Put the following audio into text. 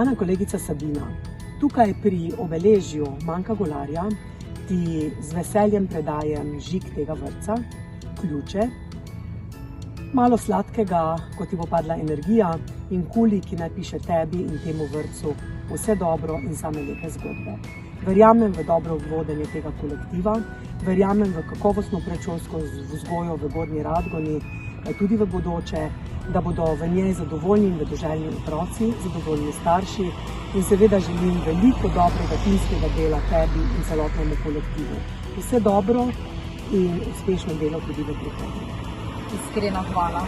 Spoštovana kolegica Sabina, tukaj pri obeležju Manka Golarja ti z veseljem predajem žig tega vrtca, ključe, malo sladkega, ko ti bo padla energija, in kuli, ki naj piše tebi in temu vrtcu vse dobro in same lepe zgodbe. Verjamem v dobro vodenje tega kolektiva, verjamem v kakovostno predšolsko vzgojo v Gornji Radgoni, tudi v bodoče, da bodo v njej zadovoljni in vedoželjni otroci, zadovoljni starši in seveda želim veliko dobrega timskega dela tebi in celotnemu kolektivu. Vse dobro in uspešno delo tudi v prihodnje. Iskrena hvala.